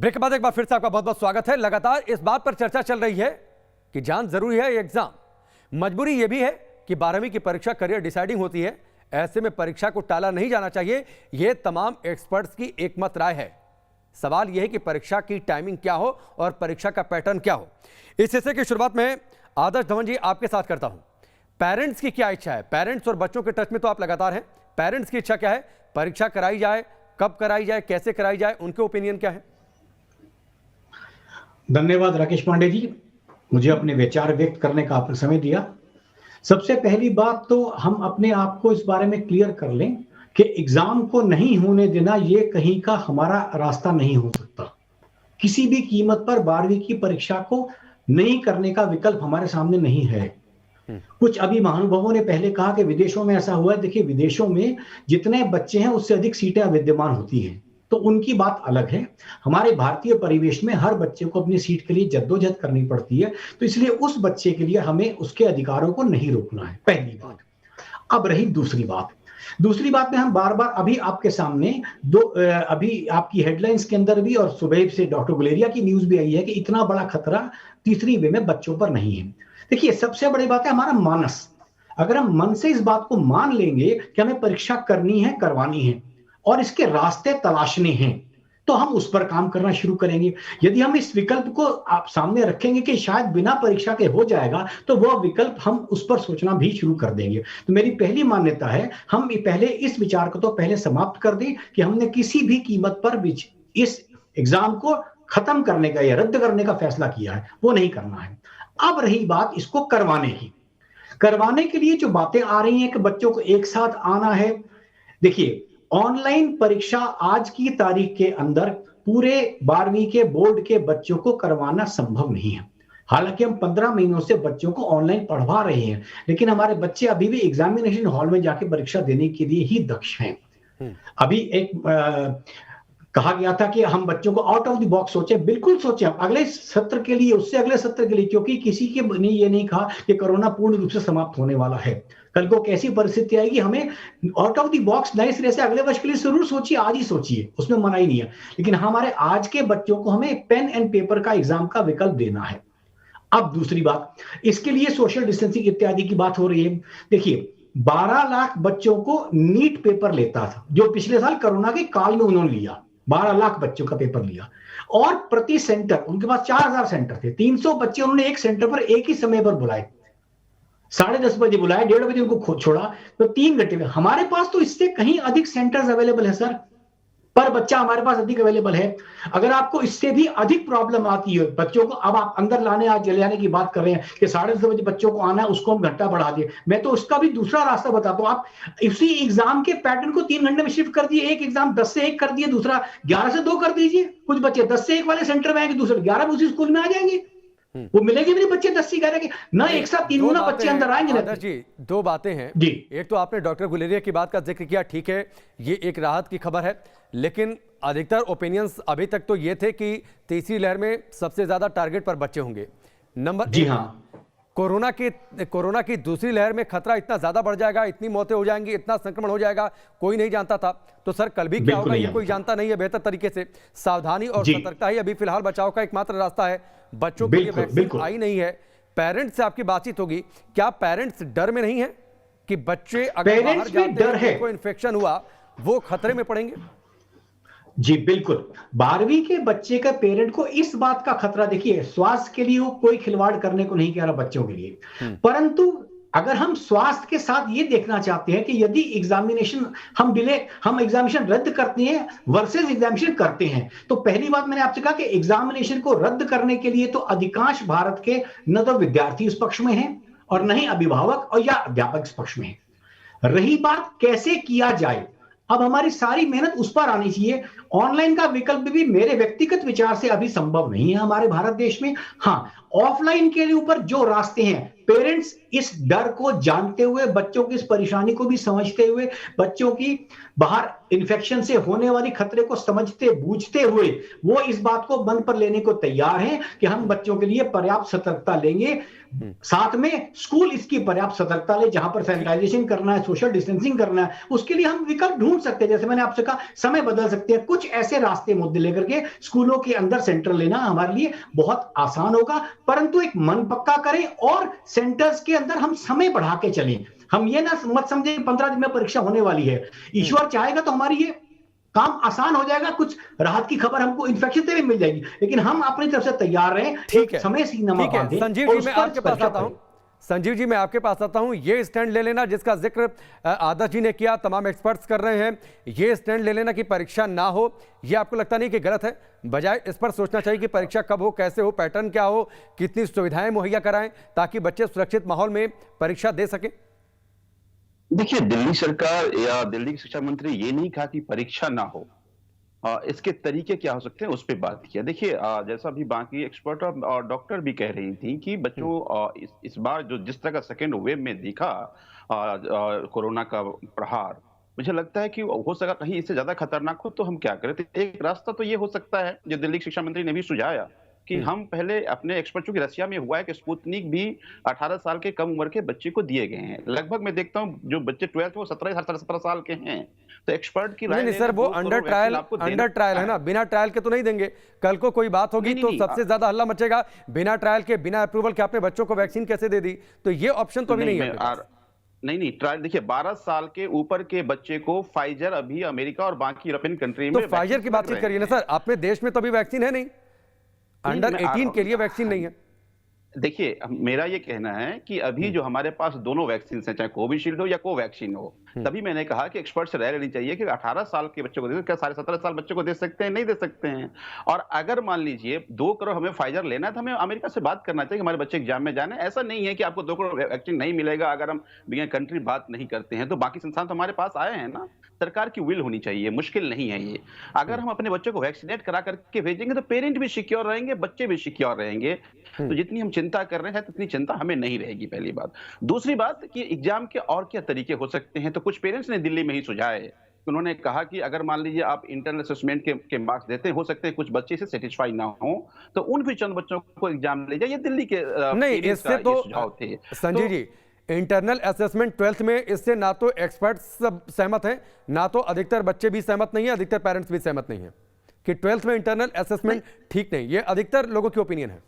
Break के बाद एक बार फिर से आपका बहुत बहुत स्वागत है। लगातार इस बात पर चर्चा चल रही है कि जान जरूरी है एग्जाम, मजबूरी यह भी है कि 12वीं की परीक्षा करियर डिसाइडिंग होती है। ऐसे में परीक्षा को टाला नहीं जाना चाहिए, यह तमाम एक्सपर्ट्स की एकमत राय है। सवाल यह है कि परीक्षा की टाइमिंग क्या हो और परीक्षा का पैटर्न क्या हो। इस हिस्से की शुरुआत में आदर्श धवन जी आपके साथ करता हूं। पेरेंट्स की क्या इच्छा है? पेरेंट्स और बच्चों के टच में तो आप लगातार हैं। पेरेंट्स की इच्छा क्या है? परीक्षा कराई जाए, कब कराई जाए, कैसे कराई जाए, उनके ओपिनियन क्या है? धन्यवाद राकेश पांडे जी, मुझे अपने विचार व्यक्त करने का आपने समय दिया। सबसे पहली बात तो हम अपने आप को इस बारे में क्लियर कर लें कि एग्जाम को नहीं होने देना ये कहीं का हमारा रास्ता नहीं हो सकता। किसी भी कीमत पर 12वीं की परीक्षा को नहीं करने का विकल्प हमारे सामने नहीं है। कुछ अभी महानुभावों ने पहले कहा कि विदेशों में ऐसा हुआ है। देखिए, विदेशों में जितने बच्चे हैं उससे अधिक सीटें विद्यमान होती हैं, तो उनकी बात अलग है। हमारे भारतीय परिवेश में हर बच्चे को अपनी सीट के लिए जद्दोजहद करनी पड़ती है, तो इसलिए उस बच्चे के लिए हमें उसके अधिकारों को नहीं रोकना है, पहली बात। अब रही दूसरी बात में हम बार बार अभी आपके सामने अभी आपकी हेडलाइंस के अंदर भी और सुबह से डॉक्टर गुलेरिया की न्यूज भी आई है कि इतना बड़ा खतरा तीसरी वे में बच्चों पर नहीं है। देखिए, सबसे बड़ी बात है हमारा मानस। अगर हम मन से इस बात को मान लेंगे कि हमें परीक्षा करनी है, करवानी है और इसके रास्ते तलाशने हैं, तो हम उस पर काम करना शुरू करेंगे। यदि हम इस विकल्प को आप सामने रखेंगे कि शायद बिना परीक्षा के हो जाएगा, तो वह विकल्प हम उस पर सोचना भी शुरू कर देंगे। तो मेरी पहली मान्यता है हम पहले इस विचार को तो पहले समाप्त कर दें कि हमने किसी भी कीमत पर इस एग्जाम को खत्म करने का या रद्द करने का फैसला किया है, वो नहीं करना है। अब रही बात इसको करवाने के लिए जो बातें आ रही हैं कि बच्चों को एक साथ आना है। देखिए, ऑनलाइन परीक्षा आज की तारीख के अंदर पूरे 12वीं के बोर्ड के बच्चों को करवाना संभव नहीं है। हालांकि हम 15 महीनों से बच्चों को ऑनलाइन पढ़वा रहे हैं, लेकिन हमारे बच्चे अभी भी एग्जामिनेशन हॉल में जाके परीक्षा देने के लिए ही दक्ष हैं। अभी एक कहा गया था कि हम बच्चों को आउट ऑफ द बॉक्स सोचें। बिल्कुल सोचें, अगले सत्र के लिए, उससे अगले सत्र के लिए, क्योंकि किसी के ने ये नहीं कहा कि कोरोना पूर्ण रूप से समाप्त होने वाला है। कल को कैसी परिस्थिति आएगी, हमें आउट ऑफ द बॉक्स नए सिरे से अगले वर्ष के लिए जरूर सोचिए, आज ही सोचिए, उसमें मना ही नहीं है। लेकिन हमारे आज के बच्चों को हमें पेन एंड पेपर का एग्जाम का विकल्प देना है। अब दूसरी बात, इसके लिए सोशल डिस्टेंसिंग इत्यादि की बात हो रही है। देखिए, 12 लाख बच्चों को नीट पेपर लेता था, जो पिछले साल कोरोना के काल में उन्होंने लिया। 12 लाख बच्चों का पेपर लिया और प्रति सेंटर उनके पास 4000 सेंटर थे। 300 बच्चे उन्होंने एक सेंटर पर एक ही समय पर बुलाए। 10:30 बजे बुलाए, 1:30 बजे उनको छोड़ा, तो 3 घंटे में। हमारे पास तो इससे कहीं अधिक सेंटर्स अवेलेबल है सर, पर बच्चा हमारे पास अधिक अवेलेबल है। अगर आपको इससे भी अधिक प्रॉब्लम आती है बच्चों को, अब आप अंदर लाने आज ले जाने की बात कर रहे हैं कि 10:30 बजे बच्चों को आना है, उसको हम घंटा बढ़ा दिए। मैं तो उसका भी दूसरा रास्ता बताता हूं। आप इसी एग्जाम के पैटर्न को 3 घंटे में शिफ्ट कर दिए। एक एग्जाम 10 से 1 कर दिए, दूसरा 11 से 2 कर दीजिए। कुछ बच्चे 10 से 1 वाले सेंटर में आएंगे, दूसरे 11 में उसी स्कूल में आ जाएंगे। वो मिलेगी भी नहीं बच्चे 10 से 11 के, ना एक साथ 3 गुना बच्चे अंदर आएंगे। आदर्श जी, 2 बातें हैं जी। एक तो आपने डॉक्टर गुलेरिया की बात का जिक्र किया, ठीक है, ये एक राहत की खबर है, लेकिन अधिकतर ओपिनियंस अभी तक तो ये थे कि तीसरी लहर में सबसे ज्यादा टारगेट पर बच्चे होंगे। नंबर जी हाँ, कोरोना की दूसरी लहर में खतरा इतना ज्यादा बढ़ जाएगा, इतनी मौतें हो जाएंगी, इतना संक्रमण हो जाएगा, कोई नहीं जानता था। तो सर, कल भी क्या होगा ये कोई जानता नहीं है बेहतर तरीके से। सावधानी और सतर्कता ही अभी फिलहाल बचाव का एकमात्र रास्ता है। बच्चों के लिए वैक्सीन आई नहीं है। पेरेंट्स से आपकी बातचीत होगी, क्या पेरेंट्स डर में नहीं है कि बच्चे अगर बाहर जाते हैं, कोई इन्फेक्शन हुआ, वो खतरे में पड़ेंगे? जी बिल्कुल, 12वीं के बच्चे का पेरेंट को इस बात का खतरा, देखिए, स्वास्थ्य के लिए वो कोई खिलवाड़ करने को नहीं कह रहा बच्चों के लिए, परंतु अगर हम स्वास्थ्य के साथ ये देखना चाहते हैं कि यदि एग्जामिनेशन हम एग्जामिनेशन रद्द करते हैं वर्सेस एग्जामिनेशन करते हैं, तो पहली बात मैंने आपसे कहा कि एग्जामिनेशन को रद्द करने के लिए तो अधिकांश भारत के न तो विद्यार्थी इस पक्ष में हैं और न ही अभिभावक और या अध्यापक इस पक्ष में हैं। रही बात कैसे किया जाए, अब हमारी सारी मेहनत उस पर आनी चाहिए। ऑनलाइन का विकल्प भी मेरे व्यक्तिगत विचार से अभी संभव नहीं है हमारे भारत देश में। हाँ, ऑफलाइन के ऊपर जो रास्ते हैं, पेरेंट्स इस डर को जानते हुए, बच्चों की इस परेशानी को भी समझते हुए, बच्चों की बाहर इन्फेक्शन से होने वाली खतरे को समझते बूझते हुए वो इस बात को मन पर लेने को तैयार हैं कि हम बच्चों के लिए पर्याप्त सतर्कता लेंगे। साथ में स्कूल इसकी पर्याप्त सतर्कता ले, जहां पर सैनिटाइजेशन करना है, सोशल डिस्टेंसिंग करना है, उसके लिए हम विकल्प ढूंढ सकते हैं। जैसे मैंने आपसे कहा, समय बदल सकते हैं, कुछ कुछ ऐसे रास्ते मुद्दे लेकर के स्कूलों के अंदर सेंटर लेना हमारे लिए बहुत आसान होगा, परंतु एक मन पक्का करें और सेंटर्स के अंदर हम समय बढ़ा के चलें। हम ये ना मत समझे 15 दिन में परीक्षा होने वाली है, ईश्वर चाहेगा तो हमारी ये काम आसान हो जाएगा, कुछ राहत की खबर हमको इन्फेक्शन से भी मिल जाएगी, लेकिन हम अपनी तरफ से तैयार रहें। ठीक है, समय सीमा बांधें। संजीव जी, मैं आपके पास आता हूं। संजीव जी, मैं आपके पास आता हूं। ये स्टैंड ले लेना जिसका जिक्र आदर्श जी ने किया, तमाम एक्सपर्ट्स कर रहे हैं, ये स्टैंड ले लेना कि परीक्षा ना हो, ये आपको लगता नहीं कि गलत है? बजाय इस पर सोचना चाहिए कि परीक्षा कब हो, कैसे हो, पैटर्न क्या हो, कितनी सुविधाएं मुहैया कराएं ताकि बच्चे सुरक्षित माहौल में परीक्षा दे सकें। देखिए, दिल्ली सरकार या दिल्ली के शिक्षा मंत्री ये नहीं कहा कि परीक्षा ना हो, इसके तरीके क्या हो सकते हैं उस पर बात किया। देखिए, जैसा भी बाकी एक्सपर्ट और डॉक्टर भी कह रही थी कि बच्चों इस बार जो जिस तरह का सेकेंड वेव में दिखा कोरोना का प्रहार, मुझे लगता है कि हो सका कहीं इससे ज्यादा खतरनाक हो तो हम क्या करें। तो एक रास्ता तो ये हो सकता है जो दिल्ली के शिक्षा मंत्री ने भी सुझाया कि हम पहले अपने एक्सपर्ट, चूंकि रशिया में हुआ है कि स्पुतनिक भी 18 साल के कम उम्र के बच्चे को दिए गए हैं। लगभग मैं देखता हूँ जो बच्चे 12th वो 17 साल के हैं। तो एक्सपर्ट की राय नहीं सर, वो अंडर ट्रायल है ना, बिना ट्रायल के तो नहीं देंगे। कल को कोई बात होगी तो सबसे ज्यादा हल्ला मचेगा, बिना ट्रायल के, बिना अप्रूवल के आपने बच्चों को वैक्सीन कैसे दे दी? तो ये ऑप्शन तो अभी नहीं है। नहीं, ट्रायल देखिए, 12 साल के ऊपर के बच्चे को फाइजर अभी अमेरिका और बाकी यूरोपियन कंट्री में, तो फाइजर की बातचीत करिए ना सर, अपने देश में तो अभी वैक्सीन है नहीं, अंडर 18 के लिए वैक्सीन नहीं है। देखिए, मेरा ये कहना है कि अभी जो हमारे पास दोनों वैक्सीन हैं, चाहे कोविशील्ड हो या कोवैक्सीन हो, तभी मैंने कहा कि एक्सपर्ट से राय लेनी चाहिए कि 18 साल के बच्चों को दे, क्या 17.5 साल बच्चों को दे सकते हैं? नहीं दे सकते हैं। और अगर मान लीजिए 2 करोड़ हमें फाइजर लेना है तो हमें अमेरिका से बात करना चाहिए कि हमारे बच्चे एग्जाम में जाने। ऐसा नहीं है कि आपको 2 करोड़ वैक्सीन नहीं मिलेगा अगर हम कंट्री बात नहीं करते हैं। तो बाकी संस्थान तो हमारे पास आए हैं ना, सरकार की विल होनी चाहिए, मुश्किल नहीं है ये। अगर हम अपने बच्चों को वैक्सीनेट करा करके भेजेंगे तो पेरेंट भी सिक्योर रहेंगे, बच्चे भी सिक्योर रहेंगे। तो जितनी हम चिंता कर रहे हैं उतनी चिंता हमें नहीं रहेगी, पहली बात। दूसरी बात कि एग्जाम के और क्या तरीके हो सकते हैं, तो कुछ पेरेंट्स ने दिल्ली में ही सुझाए। उन्होंने कहा कि अगर मान लीजिए आप इंटरनल असेसमेंट के मार्क्स देते हैं, हो सकते हैं कुछ बच्चे से सेटिस्फाई ना हो, तो उन भी चंद बच्चों को एग्जाम ले जाइए। दिल्ली के नहीं, इससे तो सुझाव थे Sanjay ji, internal assessment 12th में, इससे ना तो एक्सपर्ट्स सहमत हैं, ना तो अधिकतर बच्चे भी सहमत नहीं है, अधिकतर पेरेंट्स भी सहमत नहीं है कि 12th में इंटरनल असेसमेंट ठीक नहीं। ये अधिकतर लोगों की ओपिनियन है।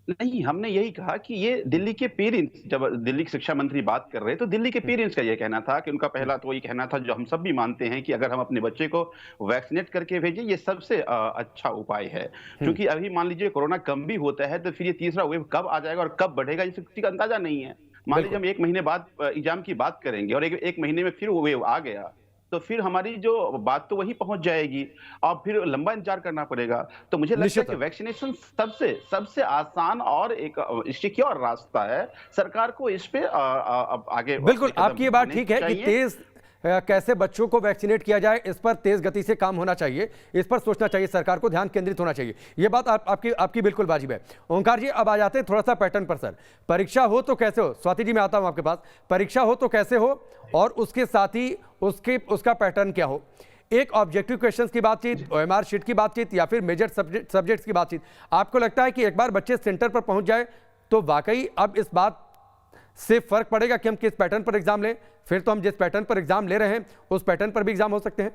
नहीं, हमने यही कहा कि ये दिल्ली के पेरेंट्स, जब दिल्ली के शिक्षा मंत्री बात कर रहे हैं तो दिल्ली के पेरेंट्स का ये कहना था कि उनका पहला तो ये कहना था जो हम सब भी मानते हैं कि अगर हम अपने बच्चे को वैक्सीनेट करके भेजें ये सबसे अच्छा उपाय है। क्योंकि अभी मान लीजिए कोरोना कम भी होता है तो फिर ये तीसरा वेव कब आ जाएगा और कब बढ़ेगा ये किसी का अंदाजा नहीं है। मान लीजिए हम 1 महीने बाद एग्जाम की बात करेंगे और एक महीने में फिर वो वेव आ गया, तो फिर हमारी जो बात तो वही पहुंच जाएगी और फिर लंबा इंतजार करना पड़ेगा। तो मुझे लगता है कि वैक्सीनेशन सबसे आसान और एक सिक्योर रास्ता है। सरकार को इस पे आगे, बिल्कुल आपकी ये बात ठीक है कि तेज कैसे बच्चों को वैक्सीनेट किया जाए, इस पर तेज गति से काम होना चाहिए, इस पर सोचना चाहिए, सरकार को ध्यान केंद्रित होना चाहिए। ये बात आपकी बिल्कुल वाजिब है। ओंकार जी, अब आ जाते हैं थोड़ा सा पैटर्न पर। सर, परीक्षा हो तो कैसे हो? स्वाति जी, मैं आता हूं आपके पास। परीक्षा हो तो कैसे हो और उसके साथ ही उसका पैटर्न क्या हो? एक ऑब्जेक्टिव क्वेश्चंस की बातचीत, ओएमआर शीट की बातचीत या फिर मेजर सब्जेक्ट्स की बातचीत? आपको लगता है कि एक बार बच्चे सेंटर पर पहुंच जाए तो वाकई अब इस बात से फर्क पड़ेगा कि हम किस पैटर्न पर एग्जाम लें? फिर तो हम जिस पैटर्न पर एग्जाम ले रहे हैं उस पैटर्न पर भी एग्जाम हो सकते हैं।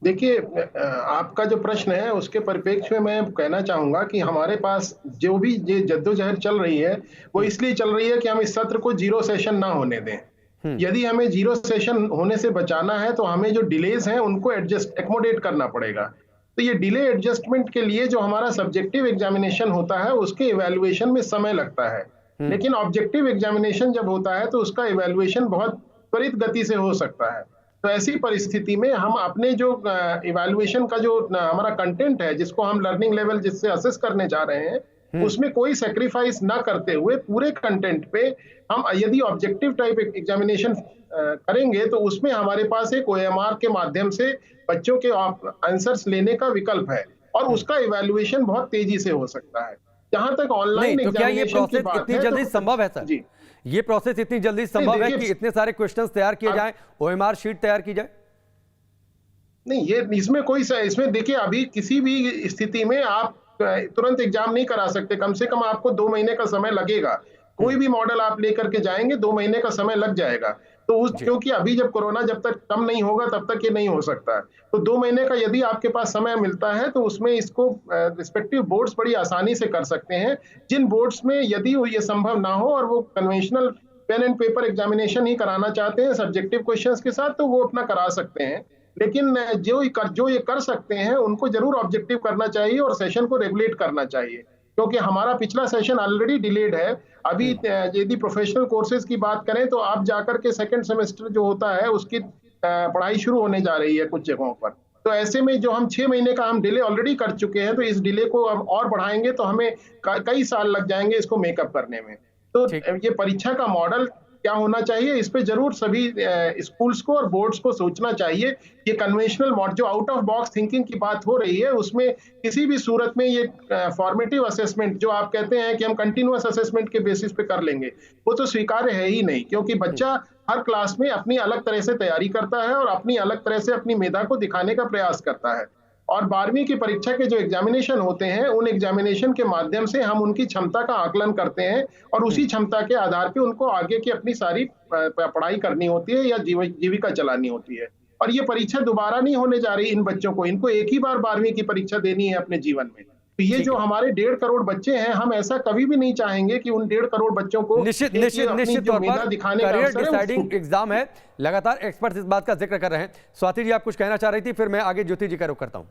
देखिए, आपका जो प्रश्न है उसके परिप्रेक्ष्य में मैं कहना चाहूंगा कि हमारे पास जो भी ये जद्दोजहद चल रही है वो इसलिए चल रही है कि हम इस सत्र को 0 सेशन ना होने दें। यदि हमें 0 सेशन होने से बचाना है तो हमें जो डिलेज हैं उनको एकोमोडेट करना पड़ेगा। तो ये डिले एडजस्टमेंट के लिए जो हमारा सब्जेक्टिव एग्जामिनेशन होता है उसके इवैल्यूएशन में समय लगता है, लेकिन ऑब्जेक्टिव एग्जामिनेशन जब होता है तो उसका इवैल्यूएशन बहुत त्वरित गति से हो सकता है। तो ऐसी परिस्थिति में हम अपने जो इवैल्यूएशन का जो हमारा कंटेंट है, जिसको हम लर्निंग लेवल जिससे असेस करने जा रहे हैं, उसमें कोई सैक्रिफाइस ना करते हुए पूरे कंटेंट पे हम यदि ऑब्जेक्टिव टाइप एग्जामिनेशन करेंगे तो उसमें हमारे पास एक ओएमआर के माध्यम से बच्चों के आंसर्स लेने का विकल्प है और उसका इवैल्यूएशन बहुत तेजी से हो सकता है। जहां तक ऑनलाइन एग्जामिनेशन की बात है, इतनी जल्दी संभव है सर? जी, ये प्रोसेस इतनी जल्दी संभव है कि इतने सारे क्वेश्चंस तैयार किए जाएं, ओएमआर शीट तैयार की जाए? नहीं, ये इसमें देखिए, अभी किसी भी स्थिति में आप तुरंत एग्जाम नहीं करा सकते। कम से कम आपको 2 महीने का समय लगेगा। कोई भी मॉडल आप लेकर के जाएंगे 2 महीने का समय लग जाएगा। तो क्योंकि अभी जब कोरोना जब तक कम नहीं होगा तब तक ये नहीं हो सकता है। तो 2 महीने का यदि आपके पास समय मिलता है तो उसमें इसको रिस्पेक्टिव बोर्ड्स बड़ी आसानी से कर सकते हैं। जिन बोर्ड्स में यदि ये संभव ना हो और वो conventional pen and paper examination ही कराना चाहते हैं सब्जेक्टिव क्वेश्चंस के साथ, तो वो अपना करा सकते हैं। लेकिन जो ये कर सकते हैं उनको जरूर ऑब्जेक्टिव करना चाहिए और सेशन को रेगुलेट करना चाहिए, क्योंकि हमारा पिछला सेशन ऑलरेडी डिलेड है। अभी यदि प्रोफेशनल कोर्सेज की बात करें तो आप जाकर के सेकंड सेमेस्टर जो होता है उसकी पढ़ाई शुरू होने जा रही है कुछ जगहों पर। तो ऐसे में जो हम 6 महीने का हम डिले ऑलरेडी कर चुके हैं, तो इस डिले को हम और बढ़ाएंगे तो हमें कई साल लग जाएंगे इसको मेकअप करने में। तो ये परीक्षा का मॉडल क्या होना चाहिए, इस पे जरूर सभी स्कूल्स को और बोर्ड्स को सोचना चाहिए। ये कन्वेंशनल मॉडल जो आउट ऑफ बॉक्स थिंकिंग की बात हो रही है उसमें किसी भी सूरत में ये फॉर्मेटिव असेसमेंट जो आप कहते हैं कि हम कंटिन्यूअस असेसमेंट के बेसिस पे कर लेंगे, वो तो स्वीकार्य है ही नहीं, क्योंकि बच्चा हर क्लास में अपनी अलग तरह से तैयारी करता है और अपनी अलग तरह से अपनी मेधा को दिखाने का प्रयास करता है। और 12वीं की परीक्षा के जो एग्जामिनेशन होते हैं उन एग्जामिनेशन के माध्यम से हम उनकी क्षमता का आकलन करते हैं और उसी क्षमता के आधार पे उनको आगे की अपनी सारी पढ़ाई करनी होती है या जीविका चलानी होती है। और ये परीक्षा दोबारा नहीं होने जा रही इन बच्चों को, इनको एक ही बार 12वीं की परीक्षा देनी है अपने जीवन में। तो ये जो हमारे 1.5 करोड़ बच्चे हैं, हम ऐसा कभी भी नहीं चाहेंगे कि उन 1.5 करोड़ बच्चों को निश्चित तौर पर करियर डिसाइडिंग एग्जाम है। लगातार एक्सपर्ट्स इस बात का जिक्र कर रहे हैं। स्वाति जी, आप कुछ कहना चाह रही थी, फिर मैं आगे ज्योति जी का रुख करता हूं।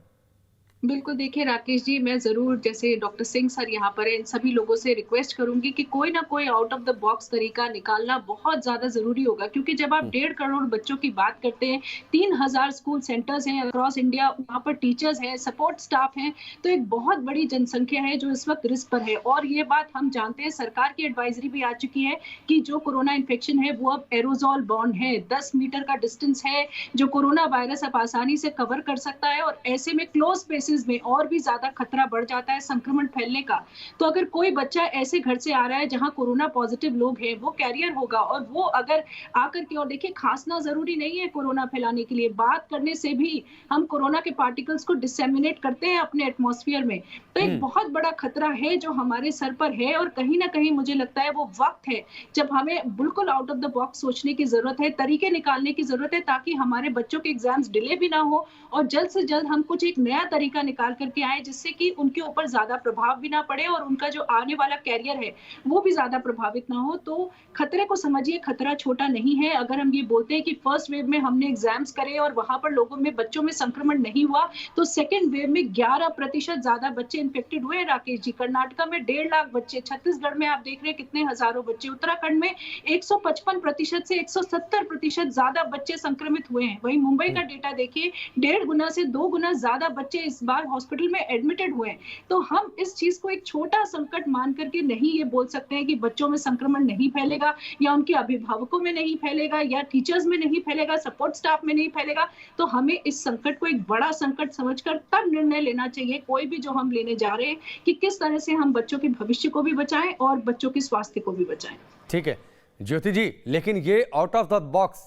बिल्कुल, देखिए राकेश जी, मैं जरूर जैसे डॉक्टर सिंह सर यहाँ पर इन सभी लोगों से रिक्वेस्ट करूंगी कि कोई ना कोई आउट ऑफ द बॉक्स तरीका निकालना बहुत ज्यादा जरूरी होगा, क्योंकि जब आप 1.5 करोड़ बच्चों की बात करते हैं, 3000 स्कूल सेंटर्स हैं अक्रॉस इंडिया, वहाँ पर टीचर्स हैं, सपोर्ट स्टाफ हैं, तो एक बहुत बड़ी जनसंख्या है जो इस वक्त रिस्क पर है। और ये बात हम जानते हैं, सरकार की एडवाइजरी भी आ चुकी है कि जो कोरोना इन्फेक्शन है वो अब एरोजॉल बॉर्न है, 10 मीटर का डिस्टेंस है जो कोरोना वायरस अब आसानी से कवर कर सकता है, और ऐसे में क्लोज स्पेसेस में और भी ज्यादा खतरा बढ़ जाता है संक्रमण फैलने का। तो अगर कोई बच्चा ऐसे घर से आ रहा है जहां कोरोना पॉजिटिव लोग हैं, वो कैरियर होगा, और वो अगर आकर के, और देखिए खांसना जरूरी नहीं है कोरोना फैलाने के लिए, बात करने से भी हम कोरोना के पार्टिकल्स को डिसेमिनेट करते हैं अपने एटमॉस्फेयर में। तो एक बहुत बड़ा खतरा है जो हमारे सर पर है, और कहीं ना कहीं मुझे लगता है वो वक्त है जब हमें बिल्कुल आउट ऑफ द बॉक्स सोचने की जरूरत है, तरीके निकालने की जरूरत है, ताकि हमारे बच्चों के एग्जाम्स डिले भी ना हो और जल्द से जल्द हम कुछ एक नया तरीका निकाल करके आए जिससे कि उनके ऊपर ज्यादा प्रभाव भी ना पड़े और उनका जो आने वाला कैरियर है वो भी ज्यादा प्रभावित ना हो। तो खतरे को समझिए, खतरा छोटा नहीं है। अगर हम ये बोलते हैं कि फर्स्ट वेव में हमने एग्जाम्स करे और वहां पर लोगों में, बच्चों में संक्रमण नहीं हुआ, तो सेकेंड वेव में 11% ज्यादा बच्चे इन्फेक्टेड हुए। राकेश जी, कर्नाटका में 1.5 लाख बच्चे, छत्तीसगढ़ में आप देख रहे हैं कितने हजारों बच्चे, उत्तराखंड में 155% से 170% ज्यादा बच्चे संक्रमित हुए हैं। वहीं मुंबई का डेटा देखिए, 1.5 गुना से 2 गुना ज्यादा बच्चे इस बार हॉस्पिटल में एडमिटेड हुए। तो हम इस चीज को एक छोटा संकट मान करके नहीं ये बोल सकते हैं कि बच्चों में संक्रमण नहीं फैलेगा, या उनके अभिभावकों में नहीं फैलेगा, या टीचर्स में नहीं फैलेगा, सपोर्ट स्टाफ में नहीं फैलेगा। तो हमें इस संकट को एक बड़ा संकट समझकर तब निर्णय लेना चाहिए, कोई भी जो हम लेने जा रहे हैं, कि किस तरह से हम बच्चों के भविष्य को भी बचाएं और बच्चों के स्वास्थ्य को भी बचाएं। ठीक है ज्योति जी, लेकिन ये आउट ऑफ द बॉक्स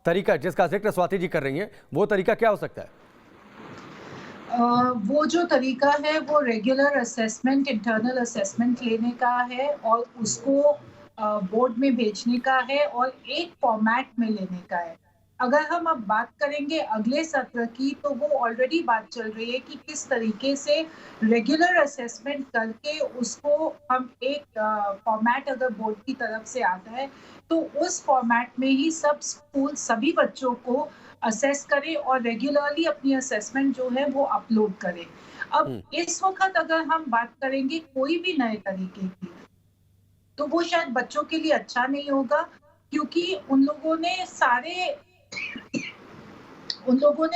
तरीका जिसका जिक्र स्वाति जी कर रही हैं, वो तरीका क्या हो सकता है? वो जो तरीका है वो रेगुलर असेसमेंट, इंटरनल असेसमेंट लेने का है और उसको बोर्ड में भेजने का है और एक फॉर्मेट में लेने का है। अगर हम अब बात करेंगे अगले सत्र की, तो वो ऑलरेडी बात चल रही है कि किस तरीके से रेगुलर असेसमेंट करके उसको हम एक फॉर्मेट अगर बोर्ड की तरफ से आता है तो उस फॉर्मेट में ही सब स्कूल सभी बच्चों को असेस करें और रेगुलरली अपनी असेसमेंट जो है वो अपलोड करें। अब इस वक्त अगर हम बात करेंगे कोई भी नए तरीके की, तो वो शायद बच्चों के लिए अच्छा नहीं होगा, क्योंकि उन लोगों ने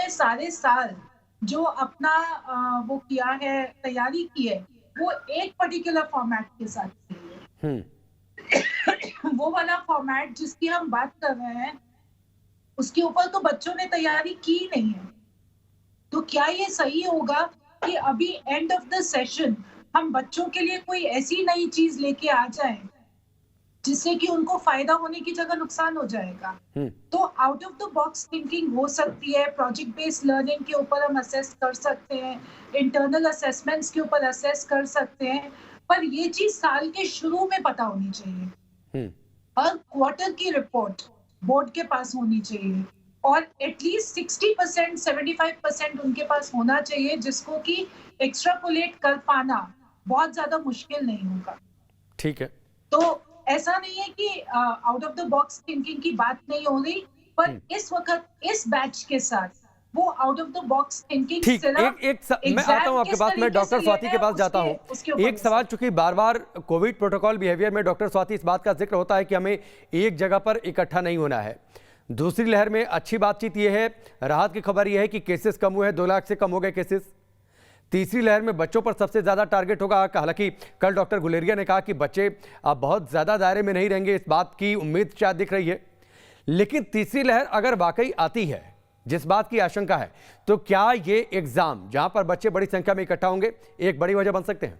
सारे साल जो अपना वो किया है, तैयारी की है, वो एक पर्टिकुलर फॉर्मेट के साथ की है। वो वाला फॉर्मेट जिसकी हम बात कर रहे हैं, उसके ऊपर तो बच्चों ने तैयारी की नहीं है। तो क्या ये सही होगा कि अभी एंड ऑफ द सेशन हम बच्चों के लिए कोई ऐसी नई चीज लेके आ जाएं जिससे कि उनको फायदा होने की जगह नुकसान हो जाएगा? तो out of the box thinking हो सकती है, प्रोजेक्ट बेस्ड लर्निंग के ऊपर हम असेस कर सकते हैं, इंटरनल असेसमेंट्स के ऊपर असेस कर सकते हैं, पर ये चीज साल के शुरू में पता होनी चाहिए। हर क्वार्टर की रिपोर्ट बोर्ड के पास होनी चाहिए और एटलीस्ट 60% 75% उनके पास होना चाहिए, जिसको कि एक्स्ट्रापोलेट कर पाना बहुत ज्यादा मुश्किल नहीं होगा। ठीक है, तो ऐसा नहीं है कि out of the box thinking की बात नहीं हो रही, पर इस वक्त इस बैच के साथ वो out of the box thinking ठीक। मैं आता हूं आपके पास, मैं डॉक्टर स्वाति के पास जाता हूं। एक सवाल, चूंकि बार बार कोविड प्रोटोकॉल बिहेवियर में डॉक्टर स्वाति इस बात का जिक्र होता है कि हमें एक जगह पर इकट्ठा नहीं होना है। दूसरी लहर में अच्छी बातचीत यह है, राहत की खबर यह है कि केसेस कम हुए हैं, 2 लाख से कम हो गए केसेस। तीसरी लहर में बच्चों पर सबसे ज्यादा टारगेट होगा। हालांकि कल डॉक्टर गुलेरिया ने कहा कि बच्चे अब बहुत ज्यादा दायरे में नहीं रहेंगे, इस बात की उम्मीद शायद दिख रही है। लेकिन तीसरी लहर अगर वाकई आती है, जिस बात की आशंका है, तो क्या ये एग्जाम जहां पर बच्चे बड़ी संख्या में इकट्ठा होंगे एक बड़ी वजह बन सकते हैं?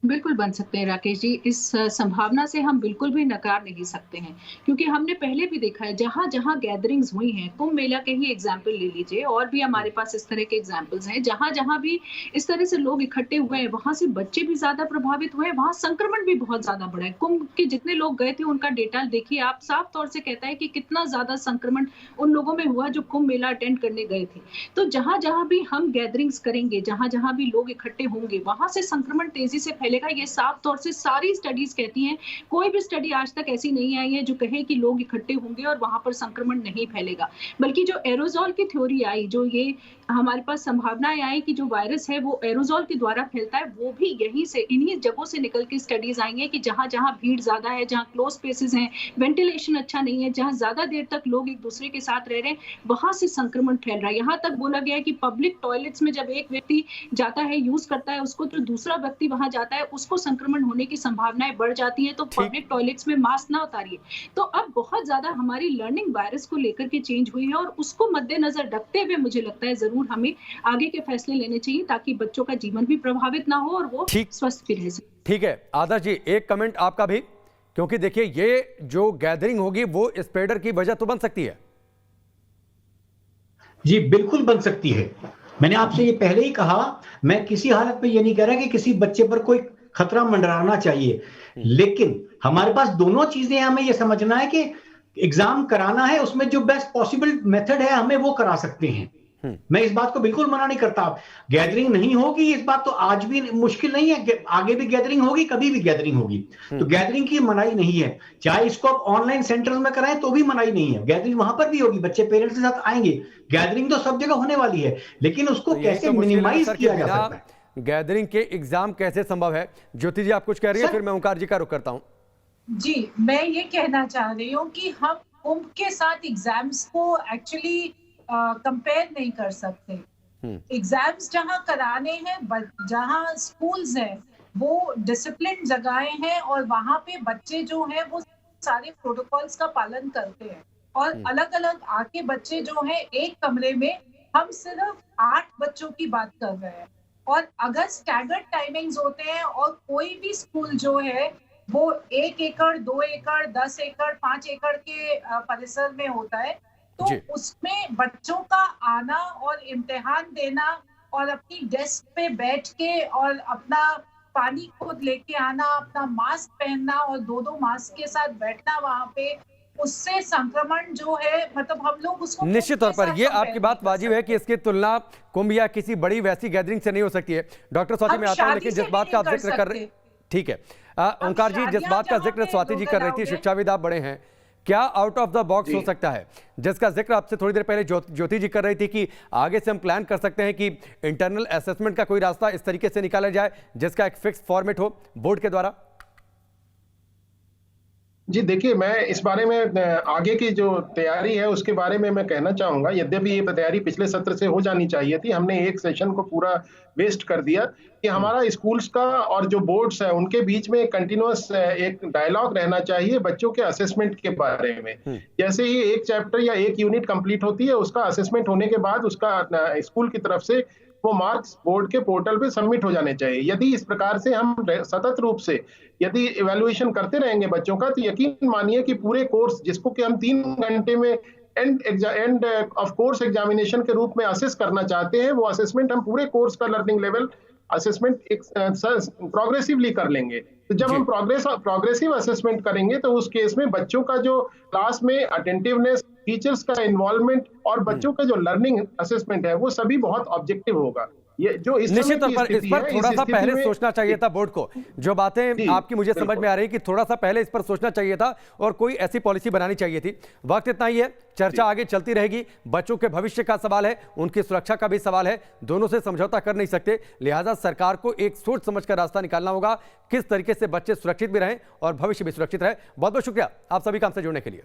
बिल्कुल बन सकते हैं राकेश जी, इस संभावना से हम बिल्कुल भी नकार नहीं सकते हैं, क्योंकि हमने पहले भी देखा है जहां जहां गैदरिंग्स हुई हैं, कुंभ मेला के ही एग्जाम्पल ले लीजिए, और भी हमारे पास इस तरह के एग्जाम्पल्स हैं, जहां जहां भी इस तरह से लोग इकट्ठे हुए हैं वहां से बच्चे भी ज्यादा प्रभावित हुए हैं, वहां संक्रमण भी बहुत ज्यादा बढ़ा है। कुंभ के जितने लोग गए थे उनका डेटा देखिए आप, साफ तौर से कहता है कि कितना ज्यादा संक्रमण उन लोगों में हुआ जो कुंभ मेला अटेंड करने गए थे। तो जहां जहां भी हम गैदरिंग्स करेंगे, जहां जहां भी लोग इकट्ठे होंगे, वहां से संक्रमण तेजी से फैलेगा। ये साफ तौर से सारी स्टडीज कहती हैं, कोई भी स्टडी आज तक ऐसी नहीं आई है जो कहे कि लोग इकट्ठे होंगे और वहां पर संक्रमण नहीं फैलेगा। बल्कि जो एरोजॉल की थ्योरी आई, जो ये हमारे पास संभावनाएं आई कि जो वायरस है वो एरोजॉल के द्वारा फैलता है, वो भी यहीं से, इन्हीं जगहों से निकल के स्टडीज आई हैं कि जहां जहां भीड़ ज्यादा है, जहां क्लोज स्पेसेस हैं, वेंटिलेशन अच्छा नहीं है, जहां ज्यादा देर तक लोग एक दूसरे के साथ रह रहे हैं, वहां से संक्रमण फैल रहा है। यहाँ तक बोला गया है कि पब्लिक टॉयलेट्स में जब एक व्यक्ति जाता है, यूज करता है उसको, तो दूसरा व्यक्ति वहां जाता है, उसको संक्रमण होने की संभावनाएं बढ़ जाती है। तो पब्लिक टॉयलेट्स में मास्क ना उतारिए। तो अब बहुत ज्यादा हमारी लर्निंग वायरस को लेकर के चेंज हुई है, और उसको मद्देनजर रखते हुए मुझे लगता है जरूर हमें आगे के फैसले लेने चाहिए, ताकि बच्चों का जीवन भी प्रभावित ना हो और वो स्वस्थ भी रह सके। ठीक है आदर्श जी, एक कमेंट आपका भी, क्योंकि देखिए ये जो गैदरिंग होगी वो स्प्रेडर की वजह तो बन सकती है। जी बिल्कुल बन सकती है। मैंने आपसे ये पहले ही कहा, मैं किसी हालत में ये नहीं कह रहा कि किसी बच्चे पर कोई खतरा मंडराना चाहिए, लेकिन हमारे पास दोनों चीजें, हमें ये समझना है कि एग्जाम कराना है, उसमें जो बेस्ट पॉसिबल मेथड है हमें वो करा सकते हैं। मैं इस बात को बिल्कुल मना नहीं करता। गैदरिंग नहीं होगी, इस बात तो आज भी मुश्किल नहीं है, आगे भी गैदरिंग होगी, कभी भी गैदरिंग होगी, तो गैदरिंग की मनाही नहीं है। चाहे इसको आप ऑनलाइन सेंटर्स में कराएं तो भी मनाही नहीं है, गैदरिंग वहां पर भी होगी, बच्चे पेरेंट्स के साथ आएंगे, गैदरिंग तो सब जगह होने वाली है, लेकिन उसको तो कैसे मिनिमाइज किया जा सकता है। गैदरिंग के एग्जाम कैसे संभव है? ज्योति जी आप कुछ कह रही हैं, फिर मैं ओंकार जी का रुख करता हूं। जी, मैं ये कहना चाह रही हूँ कि हम कुंभ के साथ एग्जाम्स को एक्चुअली कंपेयर नहीं कर सकते। एग्जाम्स जहां कराने हैं, जहां स्कूल्स हैं, वो डिसिप्लिन जगहें हैं, और वहां पे बच्चे जो हैं वो सारे प्रोटोकॉल्स का पालन करते हैं, और अलग अलग आके बच्चे जो हैं एक कमरे में, हम सिर्फ 8 बच्चों की बात कर रहे हैं, और अगर स्टैगर्ड टाइमिंग्स होते हैं और कोई भी स्कूल जो है वो 1 एकड़ 2 एकड़ 10 एकड़ 5 एकड़ के परिसर में होता है, तो उसमें बच्चों का आना और इम्तिहान देना और अपनी डेस्क पे बैठ के और अपना पानी खुद लेके आना, अपना मास्क पहनना और 2-2 मास्क के साथ बैठना वहां पे, उससे संक्रमण जो है, मतलब हम लोग उसको निश्चित तौर पर ये आपकी बात वाजिब है कि इसकी तुलना कुंभ या किसी बड़ी वैसी गैदरिंग से नहीं हो सकती है। डॉक्टर स्वाति मैं आता हूं, लेकिन जिस बात का आप जिक्र कर रहे, ठीक है ओंकार जी, जिस बात का जिक्र स्वाति जी कर रही थी, शिक्षाविद आप बड़े हैं, क्या आउट ऑफ द बॉक्स हो सकता है, जिसका जिक्र आपसे थोड़ी देर पहले ज्योति जी कर रही थी, कि आगे से हम प्लान कर सकते हैं कि इंटरनल असेसमेंट का कोई रास्ता इस तरीके से निकाला जाए जिसका एक फिक्स फॉर्मेट हो बोर्ड के द्वारा? जी देखिए, मैं इस बारे में आगे की जो तैयारी है उसके बारे में मैं कहना चाहूँगा। यद्यपि ये तैयारी पिछले सत्र से हो जानी चाहिए थी, हमने एक सेशन को पूरा वेस्ट कर दिया कि हमारा स्कूल्स का और जो बोर्ड्स है उनके बीच में कंटिन्यूअस एक डायलॉग रहना चाहिए बच्चों के असेसमेंट के बारे में। जैसे ही एक चैप्टर या एक यूनिट कंप्लीट होती है, उसका असेसमेंट होने के बाद उसका स्कूल की तरफ से वो मार्क्स बोर्ड के पोर्टल पे सबमिट हो जाने चाहिए। यदि इस प्रकार से हम सतत रूप से यदि इवैल्यूएशन करते रहेंगे बच्चों का, तो यकीन मानिए कि पूरे कोर्स, जिसको कि हम 3 घंटे में एंड ऑफ कोर्स एग्जामिनेशन के रूप में असेस करना चाहते हैं, वो असेसमेंट हम पूरे कोर्स का लर्निंग लेवल असेसमेंट एक प्रोग्रेसिवली कर लेंगे। तो जब हम प्रोग्रेसिव असेसमेंट करेंगे तो उस केस में बच्चों का जो क्लास में अटेंटिवनेस, टीचर्स का इन्वॉल्वमेंट और बच्चों का जो लर्निंग असेसमेंट है वो सभी बहुत ऑब्जेक्टिव होगा। ये जो इस निश्चित तौर पर इस पर थोड़ा सा पहले में सोचना चाहिए था बोर्ड को। जो बातें आपकी मुझे समझ में आ रही कि थोड़ा सा पहले इस पर सोचना चाहिए था और कोई ऐसी पॉलिसी बनानी चाहिए थी। वक्त इतना ही है, चर्चा आगे चलती रहेगी। बच्चों के भविष्य का सवाल है, उनकी सुरक्षा का भी सवाल है, दोनों से समझौता कर नहीं सकते। लिहाजा सरकार को एक सोच समझ कर रास्ता निकालना होगा, किस तरीके से बच्चे सुरक्षित भी रहें और भविष्य भी सुरक्षित रहे। बहुत बहुत शुक्रिया आप सभी का हमसे जुड़ने के लिए।